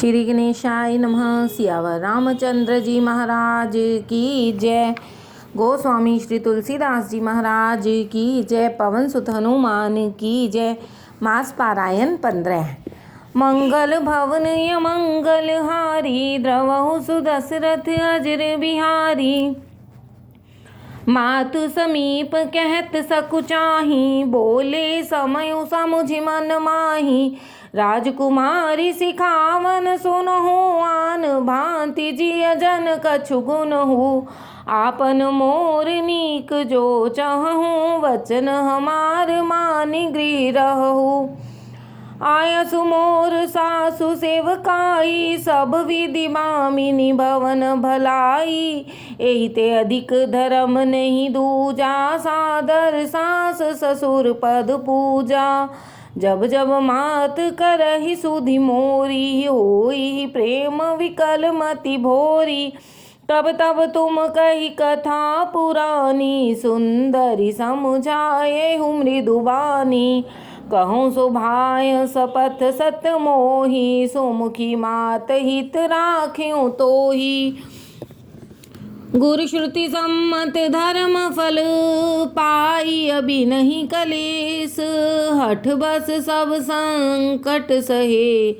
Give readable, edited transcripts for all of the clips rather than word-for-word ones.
श्री गणेशाय नमः। सियावर रामचंद्र जी महाराज की जय। गोस्वामी श्री तुलसीदास जी महाराज की जय। पवन सुत हनुमान की जय। मास पारायण 15। मंगल भवन य मंगल हारी, द्रवहु सुदशरथ अजर बिहारी। मात समीप कहत सकुचाही, बोले समय समुझ मन माही। राजकुमारी सिखावन सुनहु, आन भांति जिय जन कछु गुनहु। आपन मोर नीक जो चहु, वचन हमार मानि गृह रहु। आयसु मोर सासु सेवकाई, सब विधि बामिनी भवन भलाई। एहि ते अधिक धर्म नहीं दूजा, सादर सास ससुर पद पूजा। जब जब मात करहि सुधि मोरी, होई प्रेम विकल मति भोरी। तब तब तुम कही कथा पुरानी, सुंदरी समुझाए हूँ मृदुबानी। कहूँ सुभाय सपथ सत मोही, सुमुखी मात हित राख्यूं तोही। गुरु श्रुति सम्मत धर्म फल पाई, अभी नहीं कलेस। हठ बस सब संकट सहे,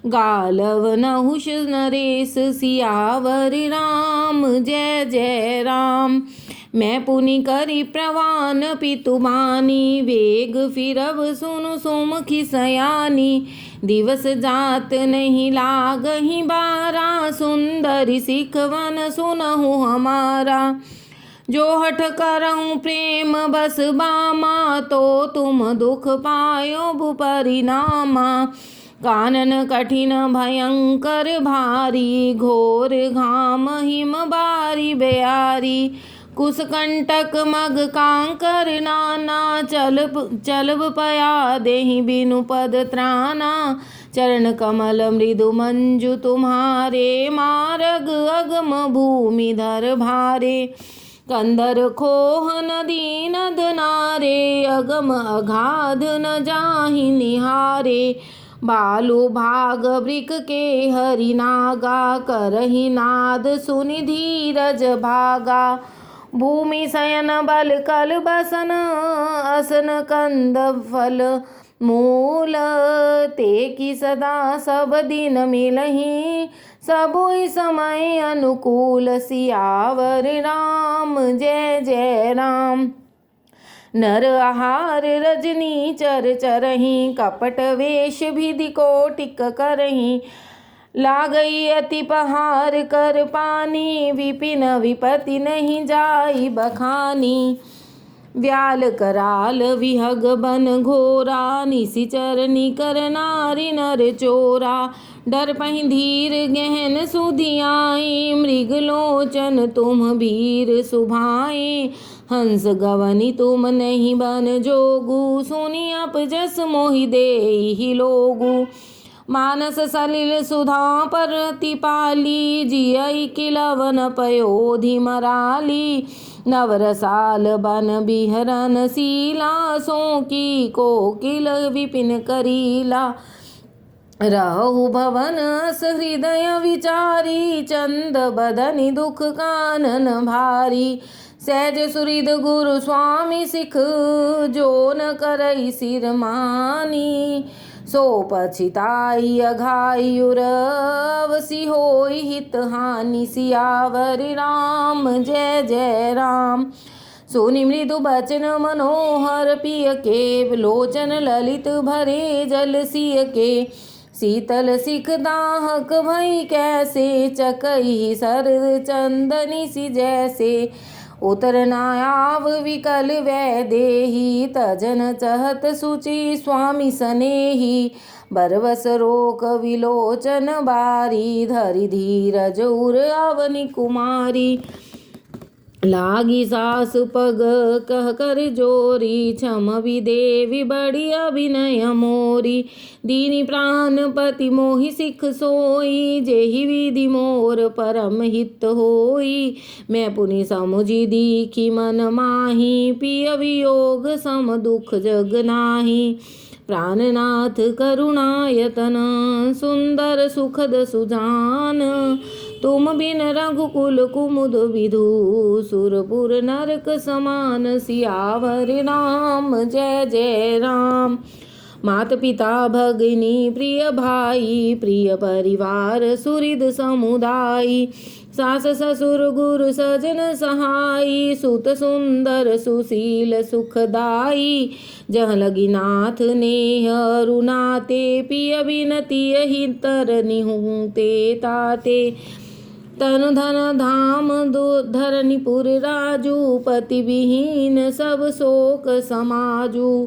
गालव नहुष नरेश। सियावर राम जय जय राम। मैं पुनि करी प्रवान पितु बानी, वेग फिरब सुनु सुमुखी सयानी। दिवस जात नहीं लागहि बारा, सुंदरी सिखवन सुनहु हमारा। जो हठ करहूँ प्रेम बस बामा, तो तुम दुख पायो भूपरिनामा। कानन कठिन भयंकर भारी, घोर घाम हिम बारी बेयारी। कुसकंटक मग कांकर नाना, चलब पया देहि बिनु पद त्राना। चरण कमल मृदु मंजु तुम्हारे, मार्ग अगम भूमि धर भारे। कंदर खोह नदी नद नारे, अगम अगाध न जाहि निहारे। बालु भाग वृक के हरि नागा, करहि नाद सुनि धीरज भागा। भूमि शयन बल कल बसन, असन कंद फल मूल। ते की सदा सब दिन मिलहि, सबुई समय अनुकूल। सियावर राम जय जय राम। नर आहार रजनी चर चरहि, कपट वेश विधि कोटिक करहि। लागई अति पहार कर पानी, विपिन विपति नहीं जाई बखानी। व्याल कराल विहग बन घोरा, निशिचर निकर नारी नर चोरा। डर पहि धीर गहन सुधियाई, मृग लोचन तुम वीर सुभाए। हंस गवनी तुम नहीं बन जोगु, सुनि अपजस मोहि देहि लोगु। मानस सलिल सुधा प्रतिपाली, जियई किलवन पयोधि मराली। नवरसाल बन बिहरन शीला, सो की कोकिल विपिन करीला। रहु भवन अस हृदय विचारी, चंद बदनि दुख कानन भारी। सहज सुहृद गुरु स्वामी सिख, जो न करई सिर मानी। सो पछिताई अघाई उरवसी, होई हित हानि। सियावर राम जय जय राम। सुनि मृदु बचन मनोहर पिय के, लोचन ललित भरे जल सिय के। शीतल सिख दाहक भई कैसे, चकई सर चंदनी सी जैसे। उतर न आव विकल वै देही, तजन चहत सुचि स्वामी सनेही। बरवस रोक विलोचन बारी, धरि धीरज उर अवनि कुमारी। लागी सास पग कह कर जोरी, क्षम विदेवी बड़ी अभिनय मोरी। दीनी प्राणपति मोहि सिख सोई, जेहि विधि मोर परम हित होई। मैं पुनि समुझि दीखि मन माही, पिय वियोग सम दुख जग नाही। प्राणनाथ करुणायतन सुंदर सुखद सुजान। तुम बिन रघुकुल कुमुद विधु सुरपुर नरक समान। सियावर राम जय जय राम। मात पिता भगिनी प्रिय भाई प्रिय परिवार सुहृद समुदाय। सास ससुर गुरु सजन सहाय सुत सुंदर सुशील सुखदाई। जह लगी नाथ नेह अरुनाते पिय बिनती यही तरनिहु ते ताते। तनु धन धाम धरनीपुर राजू पति विहीन सब शोक समाजू।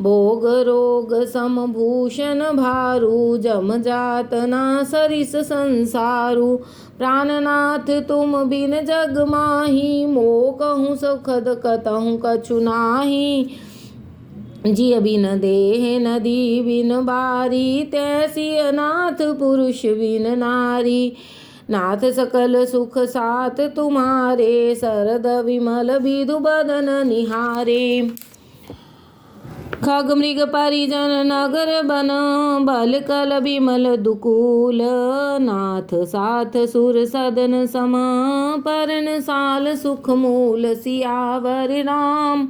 भोग रोग समभूषण भारू जम जातना सरिस संसारू। प्राणनाथ तुम बिन जग माही मोह कहूँ सुखद कतहु कछु नाही। जिय बिन देह नदी बिन बारी तैसी अनाथ पुरुष बिन नारी। नाथ सकल सुख साथ तुम्हारे सरद विमल विधु बदन निहारे। खग मृग परिजन नगर बन बल कल बिमल दुकूल। नाथ साथ सुर सदन सम परन साल सुख मूल। सियावर राम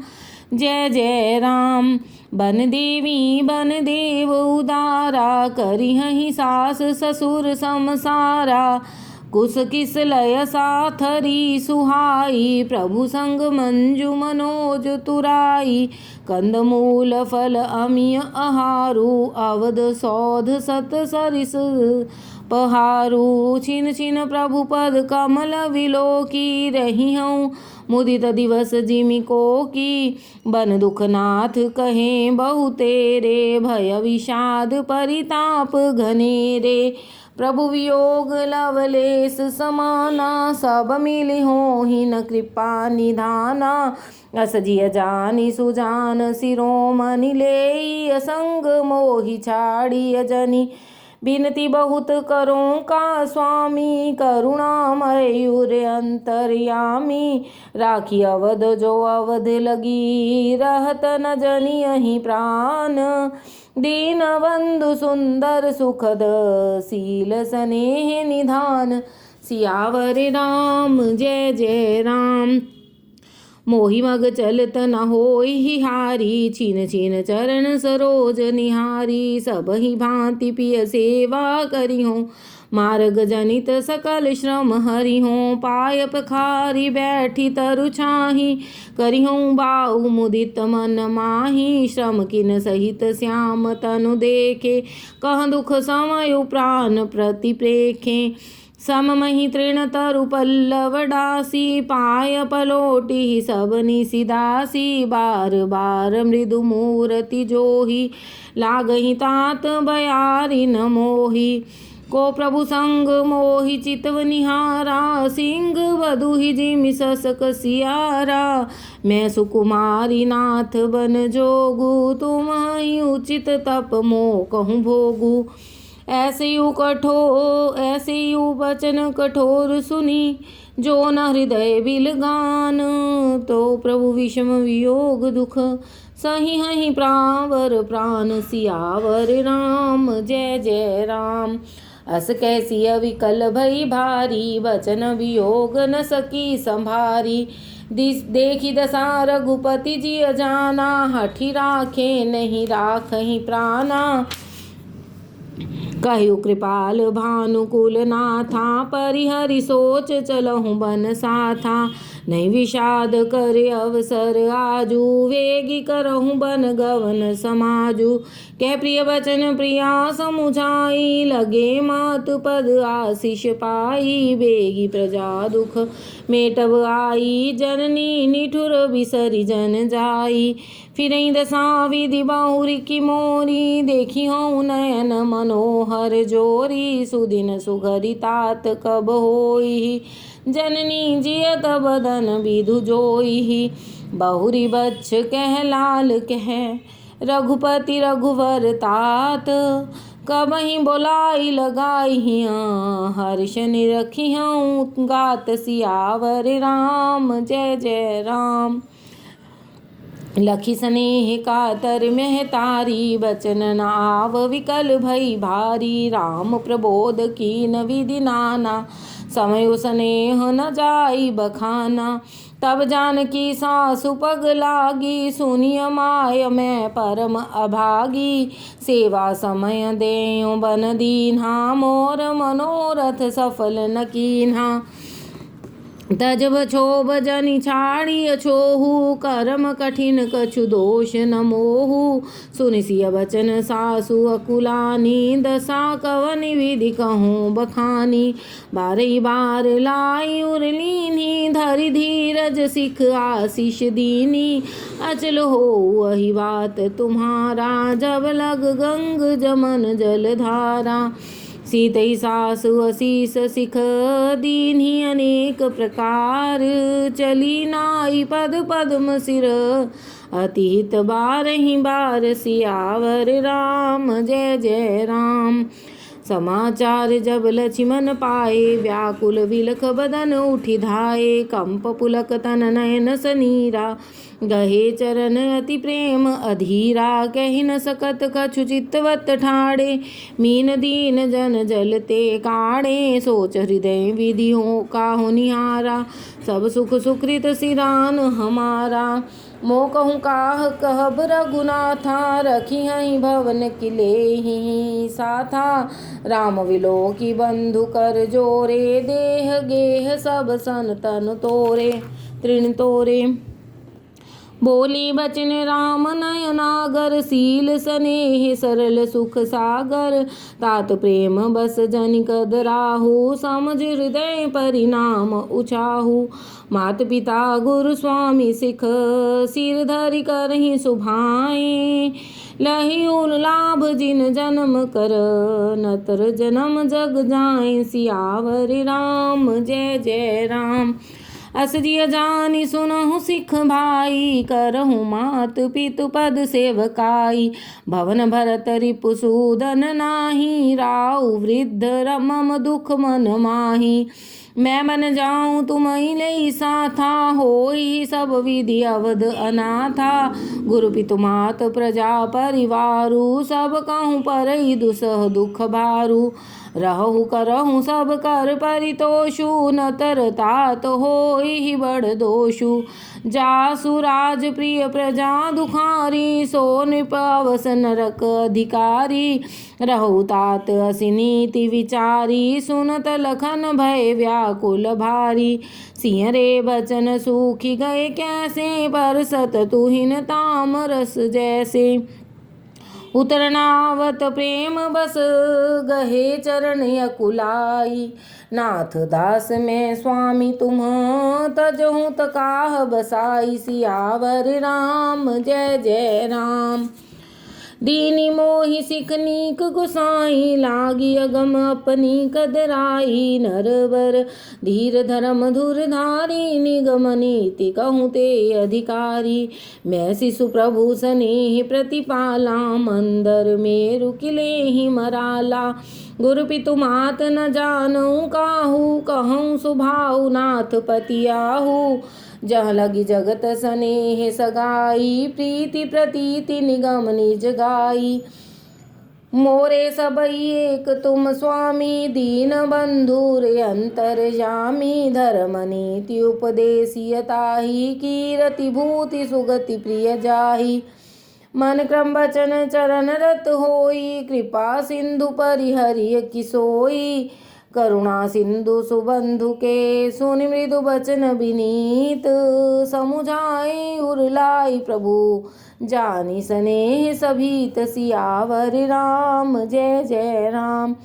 जय जय राम। बन देवी बन देव उदारा करिहहि सास ससुर समसारा। कुस किस लय साथरी सुहाई प्रभु संग मंजु मनोज तुराई। कंदमूल फल अमिय आहारू अवध सौध सत सरिस पहारू। छिन छिन प्रभु पद कमल विलोकी रही हूँ मुदित दिवस जिमिको की। बन दुखनाथ कहे बहु तेरे भय विषाद परिताप घनेरे। प्रभु वियोग लवलेस समाना सब मिली हो ही न कृपा निधाना। अस जिय जानी सुजान शिरोमणि लेई असंग मोहि छाड़ी अजनी। बिनती बहुत करो का स्वामी करुणामयूर अंतर्यामी। राखी अवध जो अवध लगी रहत न जनी यही प्राण। दीन बंधु सुंदर सुखद शील स्नेह निधान। सियावर राम जय जय राम। मोहि मग चलत न होई हारी छिन छिन चरण सरोज निहारी। सब ही भांति पिय सेवा करी हो मार्ग जनित सकल श्रम हरि हो। पाय पखारी बैठी तरु छाही करी हो बाहु मुदित मन माही। श्रम किन सहित श्याम तनु देखे कह दुख समय प्राण प्रति प्रेखे। सममहि तृण तरु पल्लव डासी पाय पलोटी सब निसिदासी। बार बार मृदु मूर्ति जोही लागहि तात बयारी न मोही। को प्रभु संग मोहि चितव निहारा सिंह बधु ही जिमि ससक सियारा। मैं सुकुमारी नाथ बन जोगु तुम ही उचित तप मोह कहूँ भोगु। ऐसे यू वचन कठोर सुनी जो न हृदय बिलगान। तो प्रभु विषम वियोग दुख सही हहि प्रावर प्राण। सियावर राम जय जय राम। अस कैसी अविकल भई भारी वचन वियोग न सकी संभारी। देखी दशा रघुपति जी अजाना हठि राखे नहीं राखहि प्राणा। कहु कृपाल भानुकुल नाथा परिहरि सोच चलहु बन साथा। नहीं विषाद कर अवसर आजू वेगी करहु बन गवन समाजू। कह प्रिय वचन प्रिया समुझाई लगे मात पद आशीष पाई। बेगी प्रजा दुख मेटब आई जननी निठुर बिसरी जन जाई। फिर दशा विधि बहुरी की मोरी देखी हूँ नयन मनोहर जोरी। सुदिन सुघरी तात कब होई जननी जियत बदन विधु जोई। बहुरी बच्छ कह लाल कह रघुपति रघुवर तात। कबहि बोलाई लगाई हियाँ हर्ष निरखी हूँ गात। सियावर राम जय जय राम। लखी स्नेह कातर में तारी, बचन नाव विकल भई भारी। राम प्रबोध कीन विधि नाना, समय स्नेह न जाई बखाना। तब जानकी सासु पग लागी, सुनिय माय मैं परम अभागी। सेवा समय देयो बन दीन्हा, मोर मनोरथ सफल न कीन्हा। तजब क्षोभ जनि छाड़िय छोहु, कर्म कठिन कछु दोष न मोहु। सुनि सिय बचन सासु अकुलानी, दशा कवन विधि कहूँ बखानी। बारही बार लाई उरलीनी, धरि धीरज सिख आशीष दीनी। अचल हो वही बात तुम्हारा, जब लग गंग जमन जलधारा। सीतई सासु असीस सिख दीन्ही अनेक प्रकार, चली नाई पद पद्म सिर अतीत बारही बार। सियावर राम जय जय राम। समाचार जब लक्ष्मण पाए, व्याकुल विलख बदन उठि धाये। कंप पुलक तन नयन सनीरा, गहे चरण अति प्रेम अधीरा। कहि न सकत कछु चित्तवत ठाड़े, मीन दीन जन जलते काढ़े। सोच हृदय विधि हो काहु निहारा, सब सुख सुकृत सिरान हमारा। मो कहूँ काह कहब रघुनाथा, रखी हहीं भवन किलेहि साथा। राम विलो की बंधु कर जोरे, देह गेह सब सन तन तोरे तृण तोरे। बोली बचन राम नयनागर, शील स्नेह सरल सुख सागर। तात प्रेम बस जनि कदराहु, समझ हृदय परिणाम उचाहु। मात पिता गुरु स्वामी सिख, सिर धरि करहि सुभाए। लहि लाभ जिन जन्म कर, नतर जन्म जग जाए। सियावर राम जय जय राम। अस जिय जानि सुनहु सिख भाई, करहु मात पितु पद सेवकाई। भवन भरत रिपु सूदन नाही, राउ वृद्ध मम दुख मन माही। मैं बन जाऊं तुमहि लई साथा, होई सब विधि अवध अनाथा। गुरु पितु मात प्रजा परिवारु, सब कहूँ परई दुसह दुख भारू। रहु करहु सब कर परितोषु, नतर तात होई बड़ दोषु। जासु राज प्रिय प्रजा दुखारी, सो नृप अवस नरक अधिकारी। रहु तात असी नीति विचारी, सुनत लखन भय व्याकुल भारी। सिंह रे बचन सूखी गए कैसे, बरसत तुहिन ताम रस जैसे। उतरनावत प्रेम बस, गहे चरण अकुलाई। नाथ दास में स्वामी तुम, तजहु तकाह बसाई। सियावर राम जय जय राम। दीनी मोहि सिख नीक गोसाई, लागी अगम अपनी कदराई। नरवर धीर धर्म धुर धारी, निगम नीति कहूँ ते अधिकारी। मैं शिशु प्रभु स्नेह प्रतिपाला, मंदर मेरु किलेहि मराला। गुरु पितु मात न जानऊ काहू, कहूँ सुभाऊ नाथ पतियाहू। जह लगी जगत स्नेह सगाई, प्रीति प्रतीति निगम निज गाई। मोरे सबई एक तुम स्वामी, दीन बंधु रे अंतरजामी। धर्म नीति उपदेशियताहि, कीरति भूति सुगति प्रिय जाहि। मन क्रम वचन चरण रत होई, कृपा सिंधु परिहरिय किसोई। करुणा सिंधु सुबंधु के, सुनि मृदु बचन विनीत। समुझाए उरलाई प्रभु, जानी स्नेह सभीत। सियावर राम जय जय राम।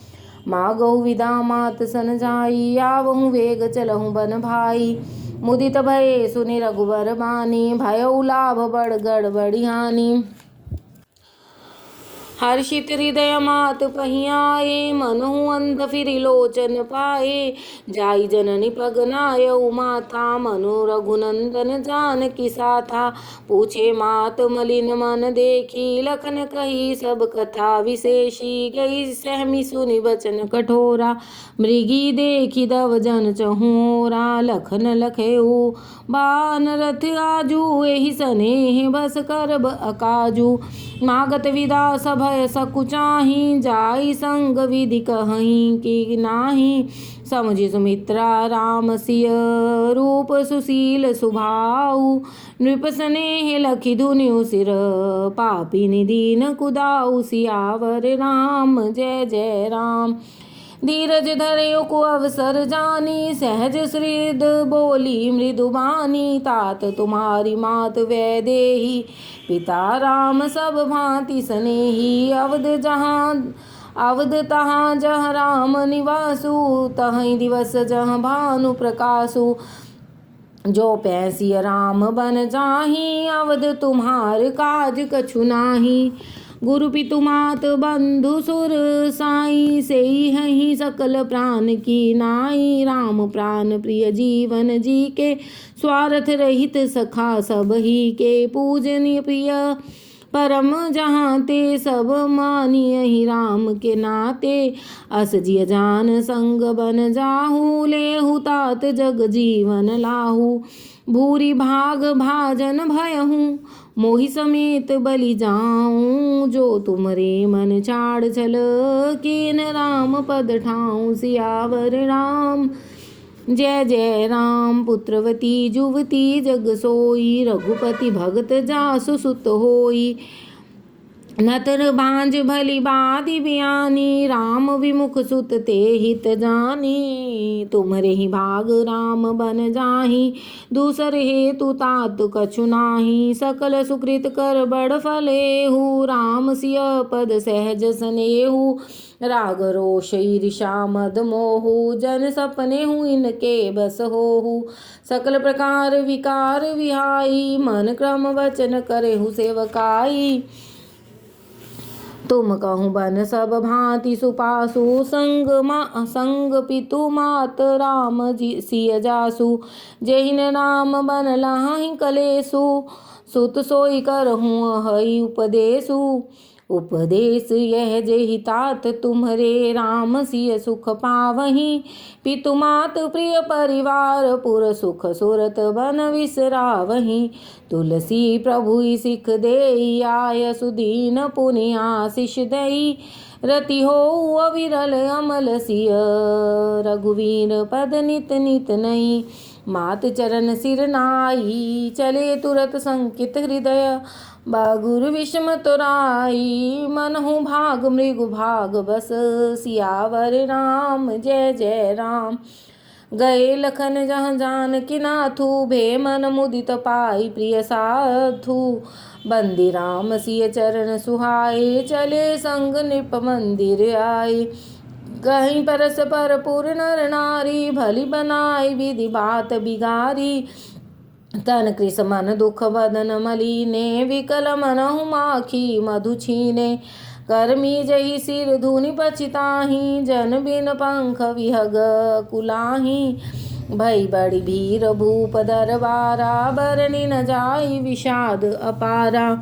मागहु विदा मात सन जाई, आवहु वेग चलहु बन भाई। मुदित भये सुनि रघुबर बानी, भयउ लाभ बड़ गड़बड़ी हानि। हर्षित हृदय मात पहियाए, मनहु अंध फिरि लोचन पाए। जाई जननी पगनाय माता, मनु रघुनंदन जानकी साथा। पूछे मात मलिन मन देखी, लखन कही सब कथा विशेषी। गई सहमी सुनि बचन कठोरा, मृगी देखी दव जन चहोरा। लखन लखेऊ बान रथ आजू, एहि सनेह बस करब अकाजू। मागत विदा सभय सकुचाही, जाई संग विधि कहहीं कि नाही। समझि सुमित्रा राम सिय, रूप सुशील सुभाऊ। नृप स्नेह लखि धुनिउ सिर, पापिनि दीन कुदाऊ। सियावर राम जय जय राम। धीरज धरयो को अवसर जानी, सहज श्रीद बोली मृदुबानी। तात तुम्हारी मात वैदेही, पिता राम सब भांति स्नेही। अवध तहाँ जहाँ राम निवासु, तहीं दिवस जहाँ भानु प्रकाशु। जो पैसिय राम बन जाही, अवध तुम्हार काज कछु नाही। गुरु पितु मात बंधु सुर साई, सेई हहीं सकल प्राण की नाई। राम प्राण प्रिय जीवन जी के, स्वार्थ रहित सखा सब ही के। पूजनीय प्रिय परम जहाँ ते, सब मानियहि राम के नाते। अस जिय जान संग बन जाहू, लेहु तात जग जीवन लाहू। भूरि भाग भाजन भयहूँ, मोहि समेत बलि जाऊं। जो तुमरे मन छाड़ चल, कीन राम पद ठाऊं। सियावर राम जय जय राम। पुत्रवती जुवती जग सोई, रघुपति भगत जासु सुत होई। नतर बांझ भली बादी बयानी, राम विमुख सुत ते हित जानी। तुम्हरे ही भाग राम बन जाही, दूसर हेतु तात कछु नाही। सकल सुकृत कर बड़ फलेहु, राम सिय पद सहज सनेहु। राग रोष ईर्षा मद मोहु, जन सपने हूँ इनके बस होहु। सकल प्रकार विकार विहाई, मन क्रम वचन करेहु सेवकाई। तुम कहूँ बन सब भांति सुपासु, संग पितु मात राम सिय जासु। जेहिन राम बन लहाहि कलेसु, सुत सोई करहूँ हई उपदेसु। उपदेश यह जेहि तात तुम्हरे, राम सिय सुख पावहीं। पितु मात प्रिय परिवार, पुर सुख सुरत बन विसरावहीं। तुलसी प्रभु सिख देई, आय सुदीन पुनि आशीष दई। रति हो अविरल अमल सिय, रघुवीर पद नित नित नई। मात चरण सिर नाई, चले तुरत संकित हृदय। बागुर विषम तोराई, मनहु भाग मृगु भाग बस। सियावर राम जय जय राम। गए लखन जहाँ जानकी नाथू, भे मन मुदित पाई प्रिय साधु। बंदी राम सिय चरण सुहाए, चले संग नृप मंदिर आए। कहीं परस पर पुर नर नारी, भली बनाई विधि बात बिगारी। तन कृष मन दुख बदन मलीने, विकल मनहु माखी मधु छीने। कर्मी जही सिर धुनि पछिताही, जन बिन पंख विहग कुलाही। भई बड़ी भीर भूप दरबारा, बरनि न जाई विषाद अपारा।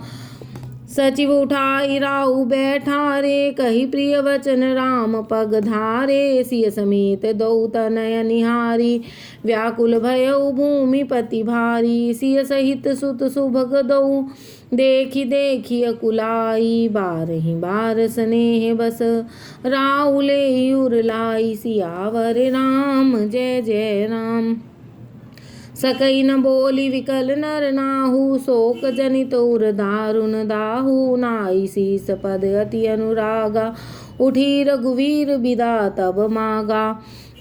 सचिव उठाई राउ बैठारे, कही प्रिय वचन राम पग धारे। सिय समेत दौ तनय निहारी, व्याकुल भयउ भूमिपति भारी। सिय सहित सुत सुभग दौ, देखी देखी अकुलाई। बारहि बार स्नेह बस, राउ लेई उर लाई। सियावर राम जय जय राम। सकई न बोली विकल नर नाहू, शोक जनित उर दारुण दाहू। नाई शीस पद अति अनुरागा, उठी रघुवीर बिदा तब मागा।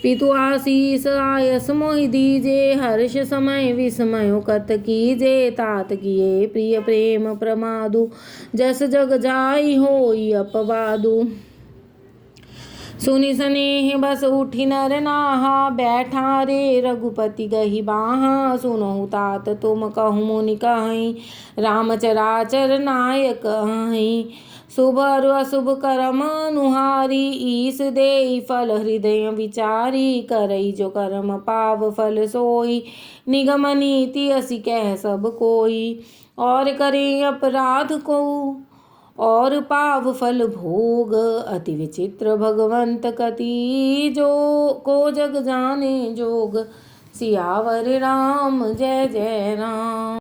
पितु आशीष आयस मोहि दीजे, हर्ष समय विस्मयो कत कीजे। तात किए प्रिय प्रेम प्रमादु, जस जग जाई होई अपवादु। सुनि स्नेह बस उठी नर नाहा, बैठा रे रघुपति गही बाहा। सुनहु तात तुम कहूँ मुनि कहीं, राम चराचर नायक हहीं। शुभ और अशुभ कर्म अनुहारी, ईस देई फल हृदय विचारी, करई जो कर्म पाव फल सोई, निगम नीति असी कह सब कोई, और करें अपराध को और पाव फल भोग, अति विचित्र भगवंत कति जो को जग जाने जोग। सियावर राम जय जय राम।